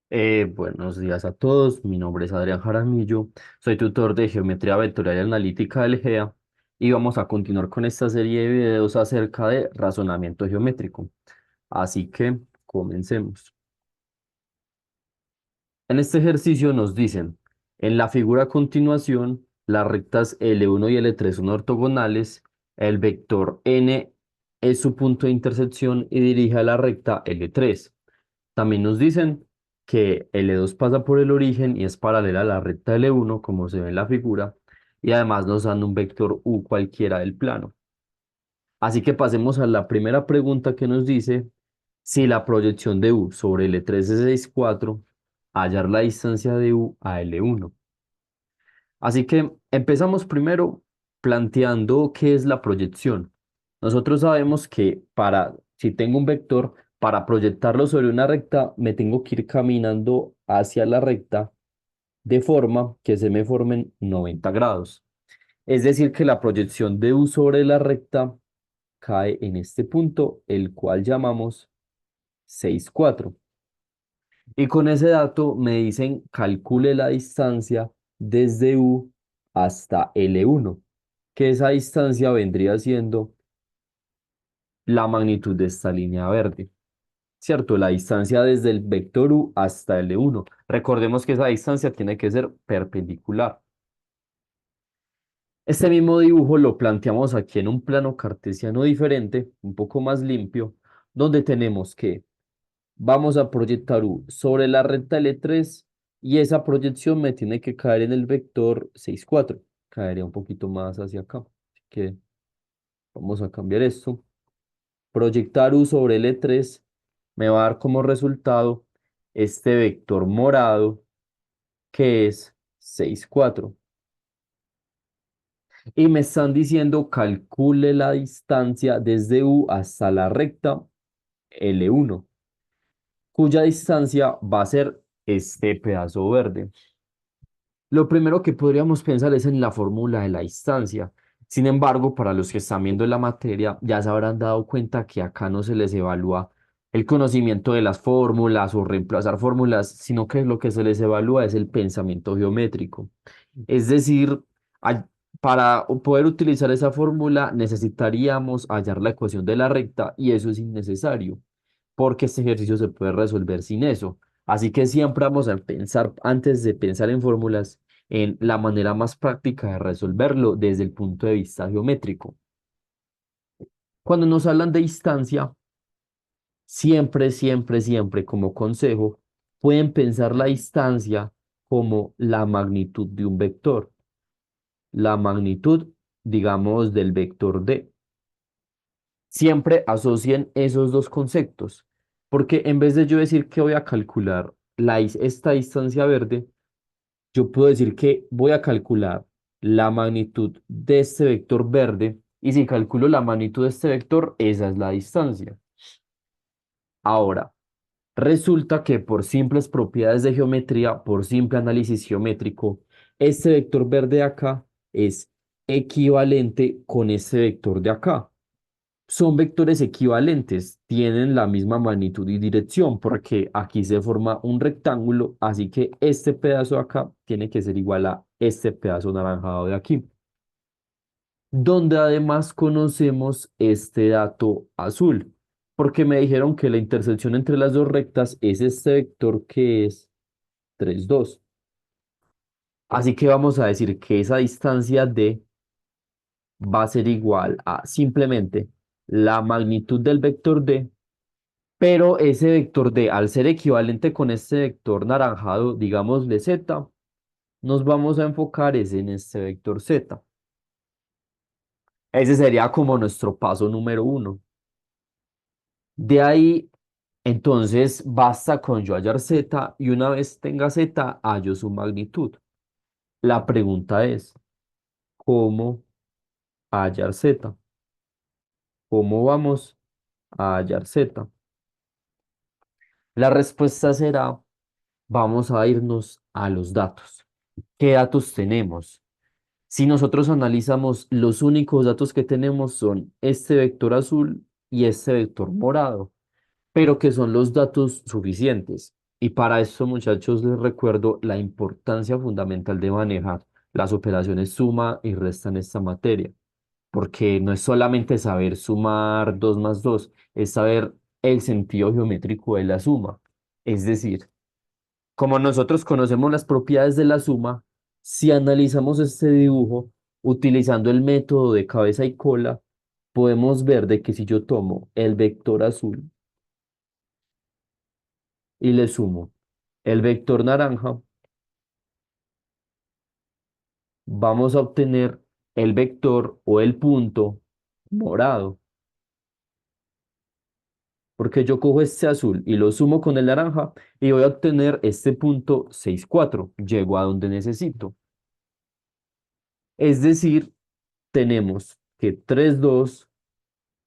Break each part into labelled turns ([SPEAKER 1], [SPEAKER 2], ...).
[SPEAKER 1] Buenos días a todos, mi nombre es Adrián Jaramillo, soy tutor de Geometría Vectorial y Analítica del GEA y vamos a continuar con esta serie de videos acerca de razonamiento geométrico. Así que comencemos. En este ejercicio nos dicen, en la figura a continuación, las rectas L1 y L3 son ortogonales, el vector n es su punto de intersección y dirige a la recta L3. También nos dicen que L2 pasa por el origen y es paralela a la recta L1, como se ve en la figura, y además nos dan un vector U cualquiera del plano. Así que pasemos a la primera pregunta que nos dice si la proyección de U sobre L3 es 6,4, hallar la distancia de U a L1. Así que empezamos primero planteando qué es la proyección. Nosotros sabemos que si tengo un vector, para proyectarlo sobre una recta, me tengo que ir caminando hacia la recta de forma que se me formen 90 grados. Es decir, que la proyección de U sobre la recta cae en este punto, el cual llamamos 6,4. Y con ese dato me dicen calcule la distancia desde U hasta L1, que esa distancia vendría siendo la magnitud de esta línea verde, ¿cierto? La distancia desde el vector U hasta L1. Recordemos que esa distancia tiene que ser perpendicular. Este mismo dibujo lo planteamos aquí en un plano cartesiano diferente, un poco más limpio, donde tenemos que vamos a proyectar U sobre la recta L3 y esa proyección me tiene que caer en el vector 6,4. Caería un poquito más hacia acá. Así que vamos a cambiar esto. Proyectar U sobre L3 me va a dar como resultado este vector morado que es 6,4. Y me están diciendo calcule la distancia desde U hasta la recta L1, cuya distancia va a ser este pedazo verde. Lo primero que podríamos pensar es en la fórmula de la distancia. Sin embargo, para los que están viendo la materia, ya se habrán dado cuenta que acá no se les evalúa el conocimiento de las fórmulas o reemplazar fórmulas, sino que lo que se les evalúa es el pensamiento geométrico. Es decir, para poder utilizar esa fórmula necesitaríamos hallar la ecuación de la recta y eso es innecesario, porque este ejercicio se puede resolver sin eso. Así que siempre vamos a pensar, antes de pensar en fórmulas, en la manera más práctica de resolverlo desde el punto de vista geométrico. Cuando nos hablan de distancia, siempre, siempre, siempre como consejo, pueden pensar la distancia como la magnitud de un vector, la magnitud, digamos, del vector D. Siempre asocien esos dos conceptos, porque en vez de yo decir que voy a calcular esta distancia verde, yo puedo decir que voy a calcular la magnitud de este vector verde y si calculo la magnitud de este vector, esa es la distancia. Ahora, resulta que por simples propiedades de geometría, por simple análisis geométrico, este vector verde de acá es equivalente con este vector de acá. Son vectores equivalentes, tienen la misma magnitud y dirección, porque aquí se forma un rectángulo, así que este pedazo de acá tiene que ser igual a este pedazo anaranjado de aquí, donde además conocemos este dato azul, porque me dijeron que la intersección entre las dos rectas es este vector que es 3,2. Así que vamos a decir que esa distancia D va a ser igual a simplemente la magnitud del vector D. Pero ese vector D, al ser equivalente con este vector naranjado, digámosle Z, nos vamos a enfocar es en este vector Z. Ese sería como nuestro paso número uno. De ahí, entonces, basta con yo hallar Z y una vez tenga Z, hallo su magnitud. La pregunta es, ¿cómo hallar Z? ¿Cómo vamos a hallar Z? La respuesta será, vamos a irnos a los datos. ¿Qué datos tenemos? Si nosotros analizamos, los únicos datos que tenemos son este vector azul y este vector morado, pero que son los datos suficientes. Y para eso, muchachos, les recuerdo la importancia fundamental de manejar las operaciones suma y resta en esta materia, porque no es solamente saber sumar 2 más 2, es saber el sentido geométrico de la suma. Es decir, como nosotros conocemos las propiedades de la suma, si analizamos este dibujo utilizando el método de cabeza y cola, podemos ver de que si yo tomo el vector azul y le sumo el vector naranja, vamos a obtener el vector o el punto morado, porque yo cojo este azul y lo sumo con el naranja y voy a obtener este punto 6,4. Llego a donde necesito. Es decir, tenemos que 3,2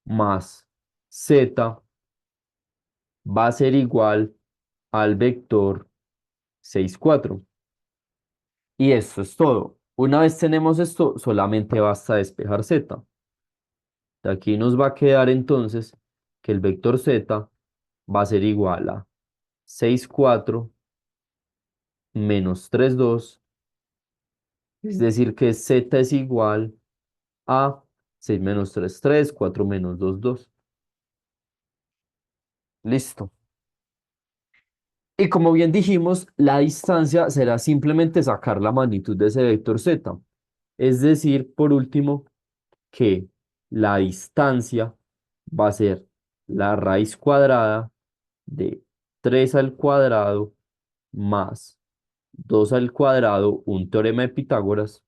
[SPEAKER 1] más z va a ser igual al vector 6,4. Y esto es todo. Una vez tenemos esto, solamente basta despejar z. De aquí nos va a quedar entonces que el vector z va a ser igual a 6,4 menos 3,2, es decir, que z es igual a 6 menos 3 3, 4 menos 2 2. Listo. Y como bien dijimos, la distancia será simplemente sacar la magnitud de ese vector z. Es decir, por último, que la distancia va a ser la raíz cuadrada de 3 al cuadrado más 2 al cuadrado, un teorema de Pitágoras.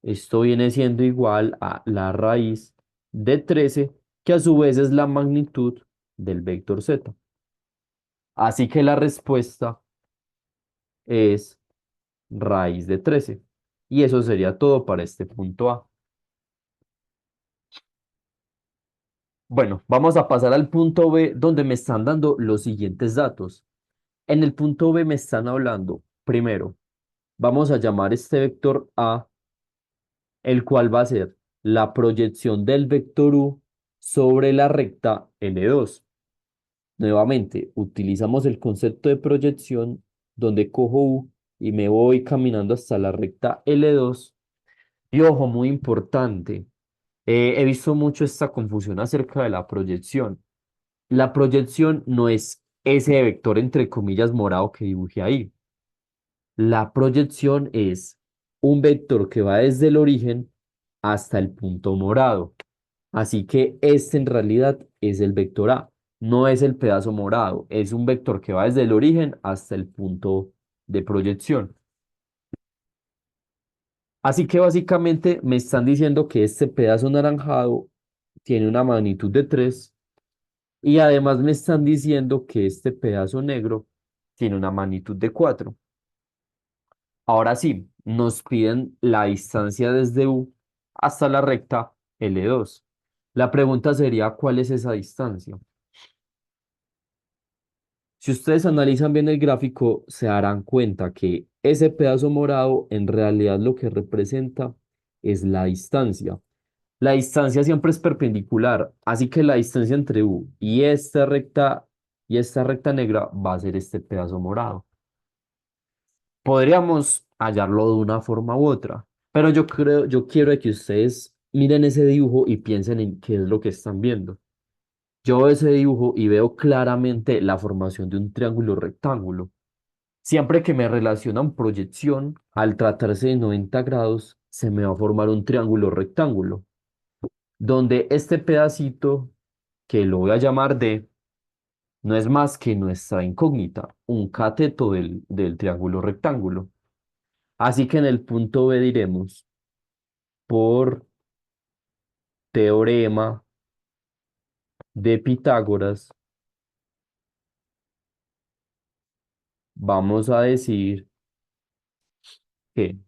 [SPEAKER 1] Esto viene siendo igual a la raíz de 13, que a su vez es la magnitud del vector z. Así que la respuesta es raíz de 13. Y eso sería todo para este punto A. Bueno, vamos a pasar al punto B, donde me están dando los siguientes datos. En el punto B me están hablando, primero, vamos a llamar este vector A, el cual va a ser la proyección del vector U sobre la recta L2. Nuevamente, utilizamos el concepto de proyección, donde cojo U y me voy caminando hasta la recta L2. Y ojo, muy importante, he visto mucho esta confusión acerca de la proyección. La proyección no es ese vector entre comillas morado que dibujé ahí. La proyección es un vector que va desde el origen hasta el punto morado. Así que este en realidad es el vector A, no es el pedazo morado, es un vector que va desde el origen hasta el punto de proyección. Así que básicamente me están diciendo que este pedazo anaranjado tiene una magnitud de 3 y además me están diciendo que este pedazo negro tiene una magnitud de 4. Ahora sí, nos piden la distancia desde U hasta la recta L2. La pregunta sería, ¿cuál es esa distancia? Si ustedes analizan bien el gráfico, se darán cuenta que ese pedazo morado en realidad lo que representa es la distancia. La distancia siempre es perpendicular, así que la distancia entre U y esta recta negra va a ser este pedazo morado. Podríamos hallarlo de una forma u otra, pero yo quiero que ustedes miren ese dibujo y piensen en qué es lo que están viendo. Yo veo ese dibujo y veo claramente la formación de un triángulo rectángulo. Siempre que me relacionan proyección, al tratarse de 90 grados, se me va a formar un triángulo rectángulo, donde este pedacito, que lo voy a llamar D, no es más que nuestra incógnita, un cateto del triángulo rectángulo. Así que en el punto B diremos, por teorema de Pitágoras, vamos a decir que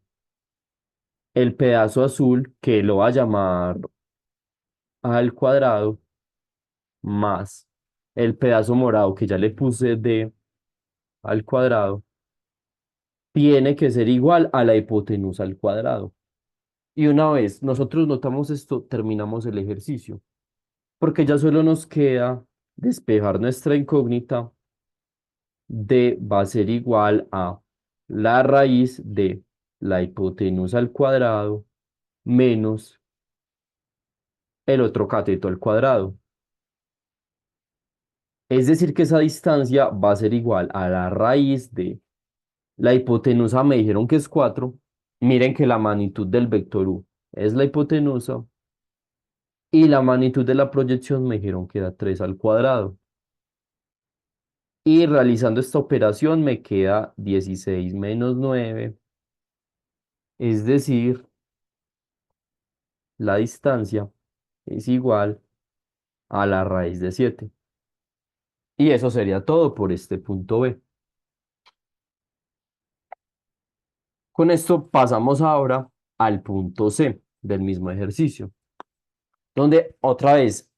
[SPEAKER 1] el pedazo azul, que lo va a llamar A al cuadrado, más el pedazo morado, que ya le puse D al cuadrado, tiene que ser igual a la hipotenusa al cuadrado. Y una vez nosotros notamos esto, terminamos el ejercicio, porque ya solo nos queda despejar nuestra incógnita D va a ser igual a la raíz de la hipotenusa al cuadrado menos el otro cateto al cuadrado. Es decir, que esa distancia va a ser igual a la raíz de la hipotenusa, me dijeron que es 4. Miren que la magnitud del vector U es la hipotenusa y la magnitud de la proyección me dijeron que era 3 al cuadrado. Y realizando esta operación me queda 16 menos 9, es decir, la distancia es igual a la raíz de 7. Y eso sería todo por este punto B. Con esto pasamos ahora al punto C del mismo ejercicio, donde otra vez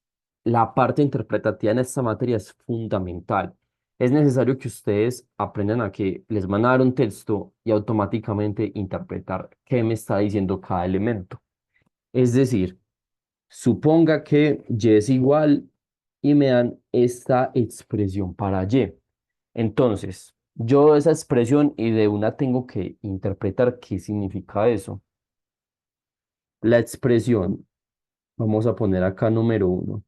[SPEAKER 1] la parte interpretativa en esta materia es fundamental. Es necesario que ustedes aprendan a que les van a dar un texto y automáticamente interpretar qué me está diciendo cada elemento. Es decir, suponga que y es igual y me dan esta expresión para y. Entonces, yo esa expresión y de una tengo que interpretar qué significa eso. La expresión, vamos a poner acá número uno.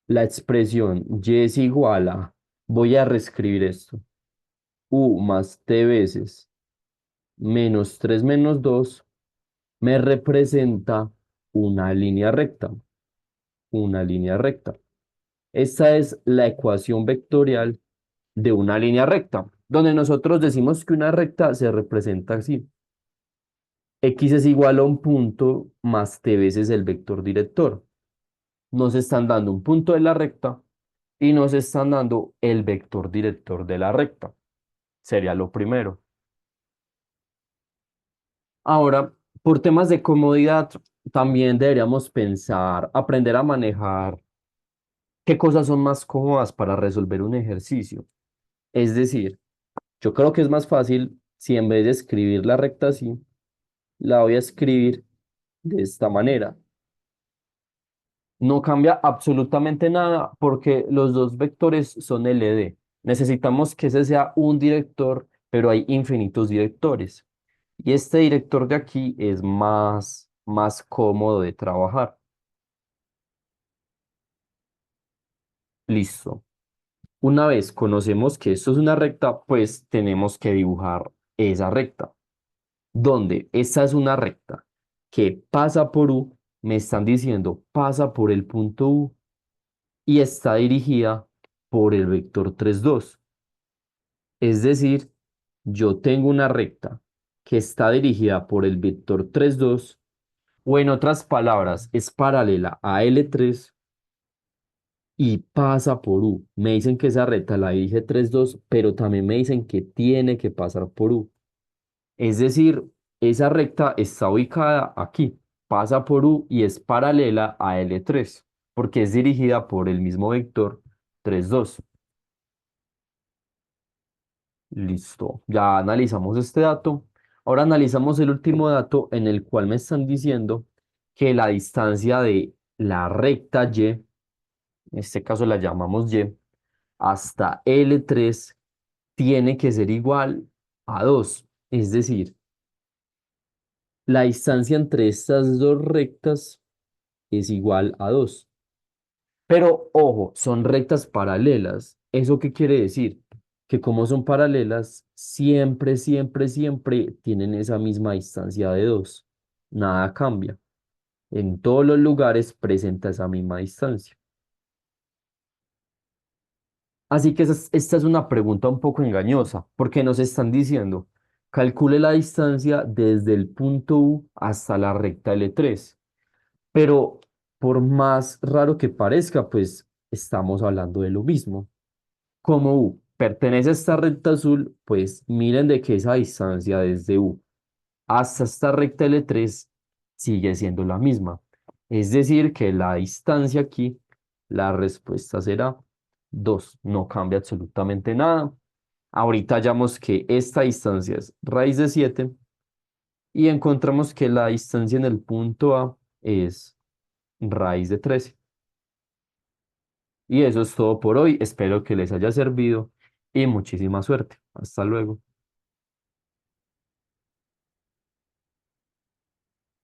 [SPEAKER 1] La expresión y es igual a, voy a reescribir esto, u más t veces menos 3 menos 2 me representa una línea recta, una línea recta. Esta es la ecuación vectorial de una línea recta, donde nosotros decimos que una recta se representa así. X es igual a un punto más t veces el vector director. Nos están dando un punto de la recta y nos están dando el vector director de la recta. Sería lo primero. Ahora, por temas de comodidad, también deberíamos pensar, aprender a manejar qué cosas son más cómodas para resolver un ejercicio. Es decir, yo creo que es más fácil si en vez de escribir la recta así, la voy a escribir de esta manera. No cambia absolutamente nada porque los dos vectores son LD. Necesitamos que ese sea un director, pero hay infinitos directores. Y este director de aquí es más cómodo de trabajar. Listo. Una vez conocemos que esto es una recta, pues tenemos que dibujar esa recta. Donde esta es una recta que pasa por U, me están diciendo pasa por el punto U y está dirigida por el vector 3 2. Es decir, yo tengo una recta que está dirigida por el vector 3 2 o en otras palabras es paralela a L3 y pasa por U. Me dicen que esa recta la dirige 3 2, pero también me dicen que tiene que pasar por U. Es decir, esa recta está ubicada aquí, pasa por U y es paralela a L3, porque es dirigida por el mismo vector 3 2. Listo, ya analizamos este dato. Ahora analizamos el último dato en el cual me están diciendo que la distancia de la recta Y, en este caso la llamamos Y, hasta L3 tiene que ser igual a 2. Es decir, la distancia entre estas dos rectas es igual a 2. Pero ojo, son rectas paralelas. ¿Eso qué quiere decir? Que como son paralelas, siempre tienen esa misma distancia de 2. Nada cambia. En todos los lugares presenta esa misma distancia. Así que esta es una pregunta un poco engañosa, porque nos están diciendo, calcule la distancia desde el punto U hasta la recta L3. Pero por más raro que parezca, pues estamos hablando de lo mismo. Como U pertenece a esta recta azul, pues miren de que esa distancia desde U hasta esta recta L3 sigue siendo la misma. Es decir, que la distancia aquí, la respuesta será 2. No cambia absolutamente nada. Ahorita hallamos que esta distancia es raíz de 7 y encontramos que la distancia en el punto A es raíz de 13. Y eso es todo por hoy. Espero que les haya servido y muchísima suerte. Hasta luego.